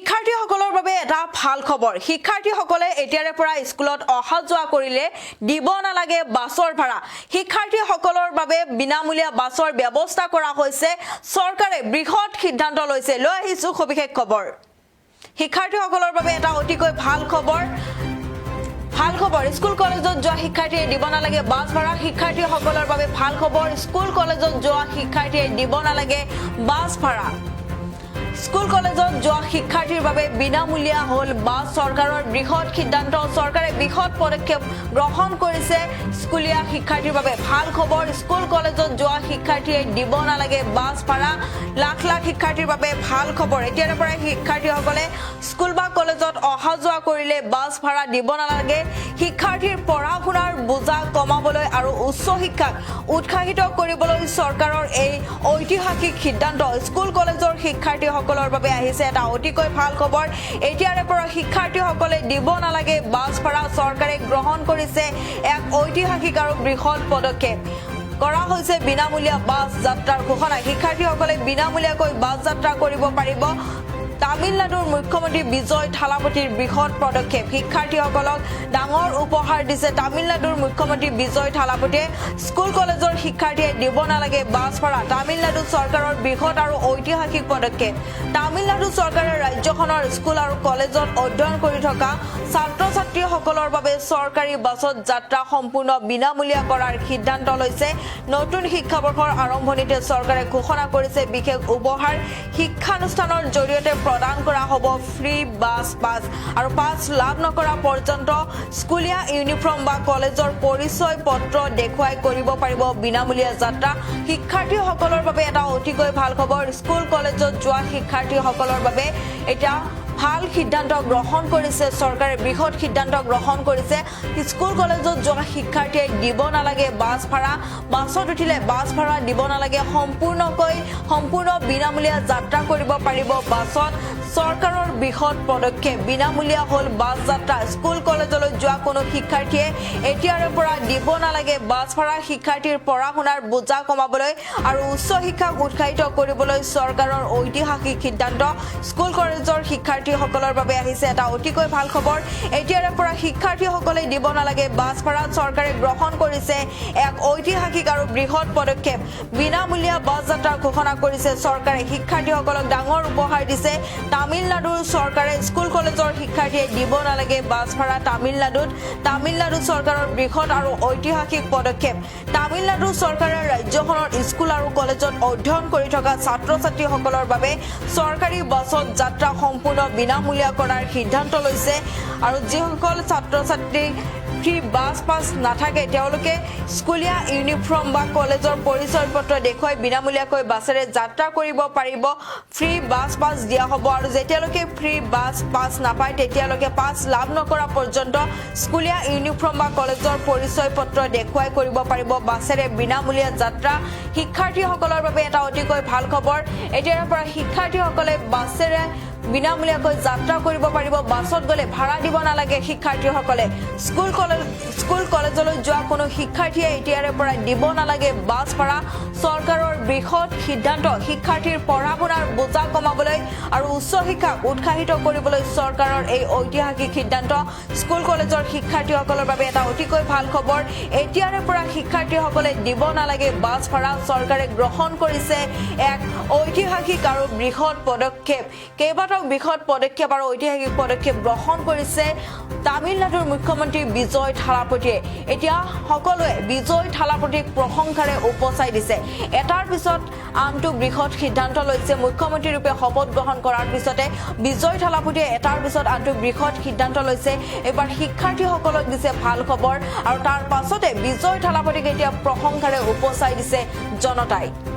শিক্ষাৰ্থীসকলৰ বাবে এটা ভাল খবৰ শিক্ষাৰ্থীসকলে এতিয়াৰে পৰা স্কুলত অহা যোৱা কৰিলে দিব নালাগে বাছৰ ভাড়া শিক্ষাৰ্থীসকলৰ বাবে বিনামূলীয়া বাছৰ ব্যৱস্থা কৰা হৈছে চৰকাৰে বৃহৎ সিদ্ধান্ত লৈছে লৈ আহিছো সবিশেষ খবৰ শিক্ষাৰ্থীসকলৰ বাবে এটা অতিকৈ ভাল খবৰ স্কুল কলেজত যোৱা শিক্ষাৰ্থীয়ে দিব নালাগে বাছ ভাড়া শিক্ষাৰ্থীসকলৰ বাবে ভাল খবৰ স্কুল কলেজত যোৱা শিক্ষাৰ্থীয়ে দিব নালাগে বাছ ভাড়া স্কুল কলেজত যোৱা শিক্ষাৰ্থীৰ বাবে বিনামূলীয়া হল বাছ চৰকাৰৰ বৃহৎ সিদ্ধান্ত চৰকাৰে বৃহৎ পদক্ষেপ গ্ৰহণ কৰিছে স্কুলীয়া শিক্ষাৰ্থীৰ বাবে ভাল খবৰ স্কুল কলেজত যোৱা শিক্ষাৰ্থীয়ে দিব নালাগে বাছ ভাড়া লাখ লাখ শিক্ষাৰ্থীৰ বাবে ভাল খবৰ এতিয়াৰ পৰা শিক্ষাৰ্থীসকলে স্কুল বা কলেজত অহা যোৱা কৰিলে বাছ ভাড়া দিব নালাগে শিক্ষাৰ্থীৰ পঢ়া শুনাৰ বোজা কমাবলৈ আৰু উচ্চ শিক্ষাক উৎসাহিত কৰিবলৈ চৰকাৰৰ এই ঐতিহাসিক সিদ্ধান্ত স্কুল কলেজৰ শিক্ষাৰ্থীসকলৰ বাবে আহিছে এটা অতিকৈ ভাল খবৰ এতিয়াৰে পৰা শিক্ষাৰ্থীসকলে দিব নালাগে বাছ ভাড়া চৰকাৰে গ্ৰহণ কৰিছে এক ঐতিহাসিক আৰু বৃহৎ পদক্ষেপ কৰা হৈছে বিনামূলীয়া বাছ যাত্ৰাৰ ঘোষণা শিক্ষাৰ্থীসকলে বিনামূলীয়াকৈ বাছ যাত্ৰা কৰিব পাৰিব তামিলনাডুৰ মুখ্যমন্ত্ৰী বিজয় থালাপতিৰ বৃহৎ পদক্ষেপ শিক্ষাৰ্থীসকলক ডাঙৰ উপহাৰ দিছে তামিলনাডুৰ মুখ্যমন্ত্ৰী বিজয় থালাপতিয়ে স্কুল কলেজৰ শিক্ষাৰ্থীয়ে দিব নালাগে বাছ ভাড়া তামিলনাডু চৰকাৰৰ বৃহৎ আৰু ঐতিহাসিক পদক্ষেপ তামিলনাডু চৰকাৰে ৰাজ্যখনৰ স্কুল আৰু কলেজত অধ্যয়ন কৰি থকা ছাত্ৰ ছাত্ৰীসকলৰ বাবে চৰকাৰী বাছত যাত্ৰা সম্পূৰ্ণ বিনামূলীয়া কৰাৰ সিদ্ধান্ত লৈছে নতুন শিক্ষাবৰ্ষৰ আৰম্ভণিতে চৰকাৰে ঘোষণা কৰিছে বিশেষ উপহাৰ শিক্ষানুষ্ঠানৰ জৰিয়তে প্ৰদান কৰা হ'ব ফ্ৰী বাছ পাছ আৰু পাছ লাভ নকৰা পৰ্যন্ত স্কুলীয়া ইউনিফৰ্ম বা কলেজৰ পৰিচয় পত্ৰ দেখুৱাই কৰিব পাৰিব বিনামূলীয়া যাত্ৰা শিক্ষাৰ্থীসকলৰ বাবে এটা অতিকৈ ভাল খবৰ স্কুল কলেজত যোৱা শিক্ষাৰ্থীসকলৰ বাবে এটা ভাল সিদ্ধান্ত গ্ৰহণ কৰিছে চৰকাৰে বৃহৎ সিদ্ধান্ত গ্ৰহণ কৰিছে স্কুল কলেজত যোৱা শিক্ষাৰ্থীয়ে দিব নালাগে বাছ ভাড়া বাছত উঠিলে বাছ ভাড়া দিব নালাগে সম্পূৰ্ণ বিনামূলীয়া যাত্ৰা কৰিব পাৰিব বাছত চৰকাৰৰ বৃহৎ পদক্ষেপ বিনামূলীয়া হল বাছ যাত্ৰা স্কুল কলেজলৈ যোৱা কোনো শিক্ষাৰ্থীয়ে এতিয়াৰে পৰা দিব নালাগে বাছ ভাড়া শিক্ষাৰ্থীৰ পঢ়া শুনাৰ বোজা কমাবলৈ আৰু উচ্চ শিক্ষাক উৎসাহিত কৰিবলৈ চৰকাৰৰ ঐতিহাসিক সিদ্ধান্ত স্কুল কলেজৰ শিক্ষাৰ্থীসকলৰ বাবে আহিছে এটা অতিকৈ ভাল খবৰ এতিয়াৰে পৰা শিক্ষাৰ্থীসকলে দিব নালাগে বাছ ভাড়া চৰকাৰে গ্ৰহণ কৰিছে এক ঐতিহাসিক আৰু বৃহৎ পদক্ষেপ বিনামূলীয়া বাছ যাত্ৰা ঘোষণা কৰিছে চৰকাৰে শিক্ষাৰ্থীসকলক ডাঙৰ উপহাৰ দিছে তামিলনাডুৰ চৰকাৰে স্কুল কলেজৰ শিক্ষাৰ্থীয়ে দিব নালাগে বাছ ভাড়া তামিলনাডু চৰকাৰৰ বৃহৎ আৰু ঐতিহাসিক পদক্ষেপ তামিলনাডু চৰকাৰে ৰাজ্যখনৰ স্কুল আৰু কলেজত অধ্যয়ন কৰি থকা ছাত্ৰ ছাত্ৰীসকলৰ বাবে চৰকাৰী বাছত যাত্ৰা সম্পূৰ্ণ বিনামূলীয়া কৰাৰ সিদ্ধান্ত লৈছে আৰু যিসকল ছাত্ৰ ছাত্ৰী ফ্ৰী বাছ পাছ নাথাকে তেওঁলোকে স্কুলীয়া ইউনিফৰ্ম বা কলেজৰ পৰিচয় পত্ৰ দেখুৱাই বিনামূলীয়াকৈ বাছেৰে যাত্ৰা কৰিব পাৰিব ফ্ৰী বাছ পাছ দিয়া হ'ব আৰু যেতিয়ালৈকে ফ্ৰী বাছ পাছ নাপায় তেতিয়ালৈকে পাছ লাভ নকৰা পৰ্যন্ত স্কুলীয়া ইউনিফৰ্ম বা কলেজৰ পৰিচয় পত্ৰ দেখুৱাই কৰিব পাৰিব বাছেৰে বিনামূলীয়া যাত্ৰা শিক্ষাৰ্থীসকলৰ বাবে এটা অতিকৈ ভাল খবৰ এতিয়াৰ পৰা শিক্ষাৰ্থীসকলে বাছেৰে বিনামূলীয়াকৈ যাত্ৰা কৰিব পাৰিব বাছত গলে ভাড়া দিব নালাগে শিক্ষাৰ্থীসকলে স্কুল কলেজলৈ যোৱা কোনো শিক্ষাৰ্থীয়ে এতিয়াৰে পৰা দিব নালাগে বাছ ভাড়া চৰকাৰৰ বৃহৎ সিদ্ধান্ত শিক্ষাৰ্থীৰ পঢ়া শুনাৰ বোজা কমাবলৈ আৰু উচ্চ শিক্ষাক উৎসাহিত কৰিবলৈ চৰকাৰৰ এই ঐতিহাসিক সিদ্ধান্ত স্কুল কলেজৰ শিক্ষাৰ্থীসকলৰ বাবে এটা অতিকৈ ভাল খবৰ এতিয়াৰে পৰা শিক্ষাৰ্থীসকলে দিব নালাগে বাছ ভাড়া চৰকাৰে গ্ৰহণ কৰিছে এক ঐতিহাসিক আৰু বৃহৎ পদক্ষেপ কেইবাটাও বৃহৎ পদক্ষেপ আৰু ঐতিহাসিক পদক্ষেপ গ্ৰহণ কৰিছে তামিলনাডুৰ মুখ্যমন্ত্ৰী বিজয় থালাপতিয়ে এতিয়া সকলোৱে বিজয় থালাপতিক প্ৰশংসাৰে উপচাই দিছে এটাৰ পিছত আনটো বৃহৎ সিদ্ধান্ত লৈছে মুখ্যমন্ত্ৰী ৰূপে শপত গ্ৰহণ কৰাৰ পিছতে বিজয় থালাপতিয়ে এটাৰ পিছত আনটো বৃহৎ সিদ্ধান্ত লৈছে এবাৰ শিক্ষাৰ্থীসকলক দিছে ভাল খবৰ আৰু তাৰ পাছতে বিজয় থালাপতিক এতিয়া প্ৰশংসাৰে উপচাই দিছে জনতাই